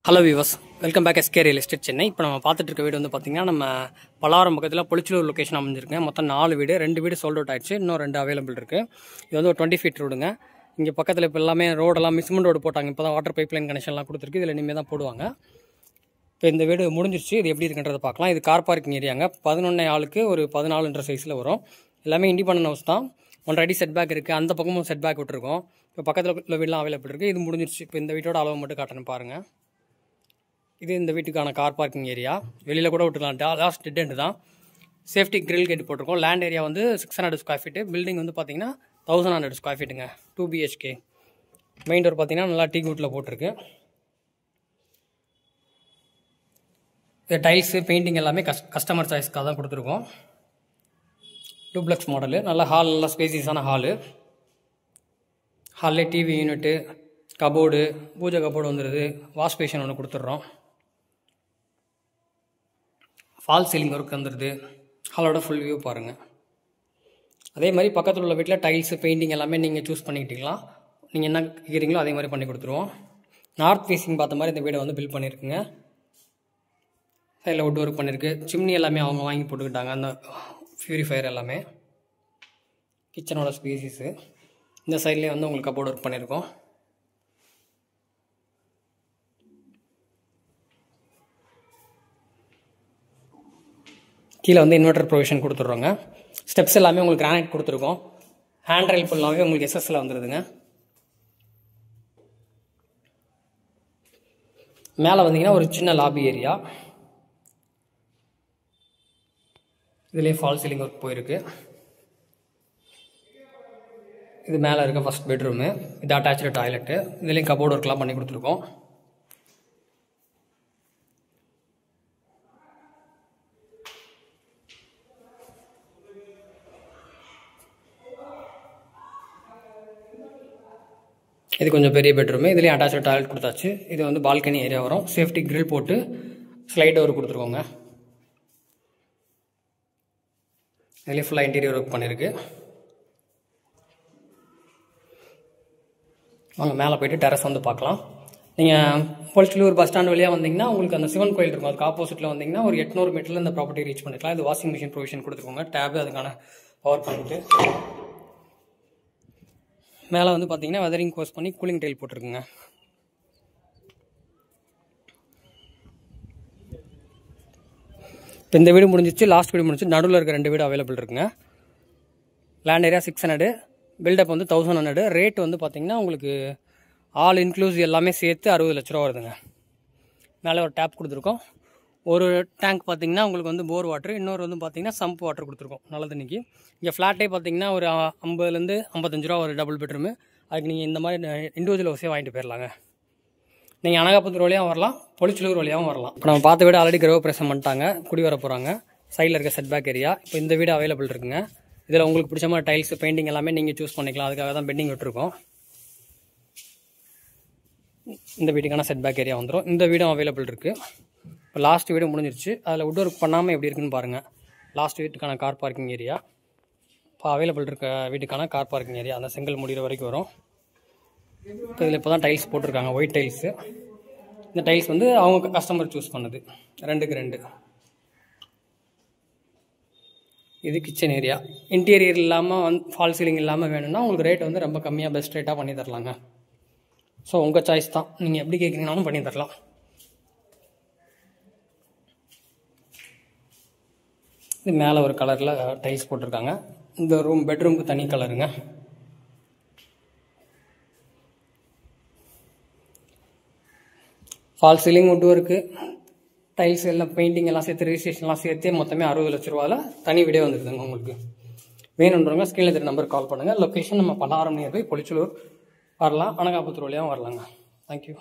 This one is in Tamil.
Hello viewers, welcome back SK real estate Chennai. இப்போ நம்ம பார்த்துட்டு இருக்க வீடு வந்து பார்த்தீங்கன்னா நம்ம பல்லாவரம் பக்கத்தில் பொலிச்சலூர் லொக்கேஷன் அமைஞ்சிருங்க. மொத்தம் 4 வீடு, 2 வீடு சோல்ட் அவுட் ஆயிடுச்சு, இன்னும் 2 அவைலபிள் இருக்குது. இது வந்து ஒரு 20 ஃபீட் ரோடுங்க. இங்கே பக்கத்தில் இப்போ எல்லாமே ரோடெல்லாம் சிமெண்ட் ரோடு போட்டாங்க. இப்போ தான் வாட்டர் பைப் லைன் கனெக்ஷன்லாம் கொடுத்துருக்கு. இதில் இனிமேல் தான் போடுவாங்க. இப்போ இந்த வீடு முடிஞ்சிருச்சு. இது எப்படி இருக்குன்றதை பார்க்கலாம். இது கார் பார்க்கிங் ஏரியாங்க. 11 ஆளுக்கு ஒரு 14 சைஸில் வரும். எல்லாமே இண்டிபெண்டன்ட் ஹவுஸ் தான். 1 அடி செட் பேக் இருக்குது. அந்த பக்கமும் செட் பேக் விட்டுருக்கோம். இப்போ பக்கத்தில் உள்ள வீடெலாம் அவைலபிள் இருக்குது. இது முடிஞ்சிருச்சு. இப்போ இந்த வீட்டோட அளவு மட்டும் காட்டணும் பாருங்கள். இது இந்த வீட்டுக்கான கார் பார்க்கிங் ஏரியா. வெளியில் கூட விட்டுக்கலாம். லாஸ்ட் டெட் எண்டு தான். சேஃப்டி கிரில் கேட் போட்டிருக்கோம். லேண்ட் ஏரியா வந்து 600 ஸ்கொயர் ஃபீட்டு. பில்டிங் வந்து பார்த்தீங்கன்னா 1100 ஸ்கொயர் ஃபீட்டுங்க. 2 BHK. மெயின் டோர் பார்த்தீங்கன்னா நல்லா டீ குட்டில் போட்டிருக்கு. இது டைல்ஸு பெயிண்டிங் எல்லாமே கஸ்டமர் சாய்ஸ்க்காக தான் கொடுத்துருக்கோம். Duplex model. நல்லா ஹால், நல்லா ஸ்பேசியஸான ஹாலு. ஹாலில் டிவி யூனிட்டு, கபோர்டு, பூஜை கபோர்டு வந்துடுது. வாஷ் பேஷன் ஒன்று கொடுத்துட்றோம். ஃபால் சீலிங் ஒர்க் வந்துடுது. ஹாலோட ஃபுல் வியூ பாருங்கள். அதே மாதிரி பக்கத்தில் உள்ள வீட்டில் டைல்ஸு பெயிண்டிங் எல்லாமே நீங்கள் சூஸ் பண்ணிக்கிட்டீங்களா, நீங்கள் என்ன கேட்குறீங்களோ அதே மாதிரி பண்ணி கொடுத்துருவோம். நார்த் ஃபேஸிங் பார்த்த மாதிரி இந்த வீடை வந்து பில்ட் பண்ணியிருக்குங்க. சைடில் வுட் ஒர்க் பண்ணியிருக்கு. சிம்னி எல்லாமே அவங்க வாங்கி போட்டுக்கிட்டாங்க. அந்த பியூரிஃபயர் எல்லாமே. கிச்சனோட ஸ்பேசிஸு. இந்த சைட்லேயே வந்து உங்களுக்கு கபோர்டு ஒர்க் பண்ணியிருக்கோம். கீழே வந்து இன்வெர்டர் ப்ரொவிஷன் கொடுத்துட்றோங்க. ஸ்டெப்ஸ் எல்லாமே உங்களுக்கு கிரானைட் கொடுத்துருக்கோம். ஹேண்ட் ரெயில் ஃபுல்லாகவே உங்களுக்கு எஸ்எஸ்ல வந்துடுதுங்க. மேலே வந்தீங்கன்னா ஒரு சின்ன லாபி ஏரியா. இதுலேயே ஃபால் சீலிங் ஒர்க் போயிருக்கு. இது மேலே இருக்க ஃபஸ்ட் பெட்ரூமு. இது அட்டாச்சு டாய்லெட்டு. இதுலேயும் கபோர்டு ஒர்க்லாம் பண்ணி கொடுத்துருக்கோம். இது கொஞ்சம் பெரிய பெட்ரூமு. இதுலேயும் அட்டாச்சு டாய்லெட் கொடுத்தாச்சு. இது வந்து பால்கனி ஏரியா வரும். சேஃப்டி கிரில் போட்டு ஸ்லைட் டோர் கொடுத்துருக்கோங்க. இதுலேயும் ஃபுல்லாக இன்டீரியர் ஒர்க் பண்ணியிருக்கு. வாங்க மேலே போய்ட்டு டெரஸ் வந்து பார்க்கலாம். நீங்கள் பொலிச்சலூர் பஸ் ஸ்டாண்ட் வழியாக வந்தீங்கன்னா உங்களுக்கு அந்த சிவன் கோயில் இருக்கும். அதுக்கு ஆப்போசிட்டில் வந்தீங்கன்னா ஒரு 800 மீட்டரில் இந்த ப்ராப்பர்ட்டி ரீச் பண்ணிக்கலாம். இது வாஷிங் மிஷின் ப்ரொவிஷன் கொடுத்துருக்கோங்க. டேபு, அதுக்கான பவர் பாயிண்ட்டு. மேலே வந்து பார்த்தீங்கன்னா வெதரிங் கோர்ஸ் பண்ணி கூலிங் டைல் போட்டிருக்குங்க. இப்போ இந்த வீடு முடிஞ்சிச்சு. லாஸ்ட் வீடு முடிஞ்சு. நடுவில் இருக்க 2 வீடு அவைலபிள் இருக்குங்க. லேண்ட் ஏரியா 600, பில்டப் வந்து 1100. ரேட் வந்து பார்த்தீங்கன்னா உங்களுக்கு ஆல் இன்க்ளூசிவ் எல்லாமே சேர்த்து 60 லட்ச ரூபா வருதுங்க. மேலே ஒரு டேப் கொடுத்துருக்கோம். ஒரு டேங்க் பார்த்தீங்கன்னா உங்களுக்கு வந்து போர் வாட்டர், இன்னொரு வந்து பார்த்தீங்கன்னா சம்ப் வாட்டர் கொடுத்துருக்கோம் நல்ல தண்ணிக்கு. இங்கே ஃப்ளாட்டே பார்த்தீங்கன்னா ஒரு 50லேருந்து 55 ரூபா ஒரு டபுள் பெட்ரூமு. அதுக்கு நீங்கள் இந்த மாதிரி இண்டிவிஜுவல் ஹவுஸே வாங்கிட்டு போயிடலாங்க. நீங்கள் அனகாபுத்தூர் வழியாகவும் வரலாம், பொலிச்சலூர் வழியாகவும் வரலாம். இப்போ நம்ம பார்த்த வீடு ஆல்ரெடி கிரகப்பிரவேசம் பண்ணிட்டாங்க, குடி வர போகிறாங்க. சைடில் இருக்க செட் பேக் ஏரியா. இப்போ இந்த வீடு அவைலபிள் இருக்குங்க. இதில் உங்களுக்கு பிடிச்ச மாதிரி டைல்ஸ் பெயிண்டிங் எல்லாமே நீங்கள் சூஸ் பண்ணிக்கலாம். அதுக்காக தான் பெண்டிங் விட்டுருக்கோம். இந்த வீட்டுக்கான செட் பேக் ஏரியா வந்துடும். இந்த வீடும் அவைலபிள் இருக்குது. இப்போ லாஸ்ட் வீடு முடிஞ்சிருச்சு. அதில் வுட் ஒர்க் பண்ணாமல் எப்படி இருக்குன்னு பாருங்கள். லாஸ்ட் வீட்டுக்கான கார் பார்க்கிங் ஏரியா. இப்போ அவைலபிள் இருக்க வீட்டுக்கான கார் பார்க்கிங் ஏரியா. அந்த செங்கல் முடிகிற வரைக்கும் வரும். இப்போ இதில் இப்போ தான் டைல்ஸ் போட்டிருக்காங்க, ஒயிட் டைல்ஸு. இந்த டைல்ஸ் வந்து அவங்க கஸ்டமர் சூஸ் பண்ணுது. 2க்கு 2. இது கிச்சன் ஏரியா. இன்டீரியர் இல்லாமல் ஃபால் சீலிங் இல்லாமல் வேணும்னா உங்களுக்கு ரேட் வந்து ரொம்ப கம்மியாக பெஸ்ட் ரேட்டாக பண்ணி தரலாங்க. ஸோ உங்கள் சாய்ஸ் தான். நீங்கள் எப்படி கேட்குறீங்கனாலும் பண்ணி தரலாம். இது மேலே ஒரு கலரில் டைல்ஸ் போட்டிருக்காங்க. இந்த பெட்ரூமுக்கு தனி கலருங்க. Fall ceiling would work, tiles எல்லாம் பெயிண்டிங் எல்லாம் சேர்த்து ரெஜிஸ்ட்ரேஷன்லாம் சேர்த்து மொத்தமே 60 லட்ச ரூபாவில் தனி வீடியோ வந்துருக்குதுங்க. உங்களுக்கு வேணுன்றவங்க ஸ்க்ரீனில் தெரிய நம்பருக்கு கால் பண்ணுங்கள். லொக்கேஷன் நம்ம பல்லாவரம் நியர்பை பொலிச்சலூர் வரலாம், அனகாபுத்தூர் வழியாகவும் வரலாங்க. தேங்க்யூ.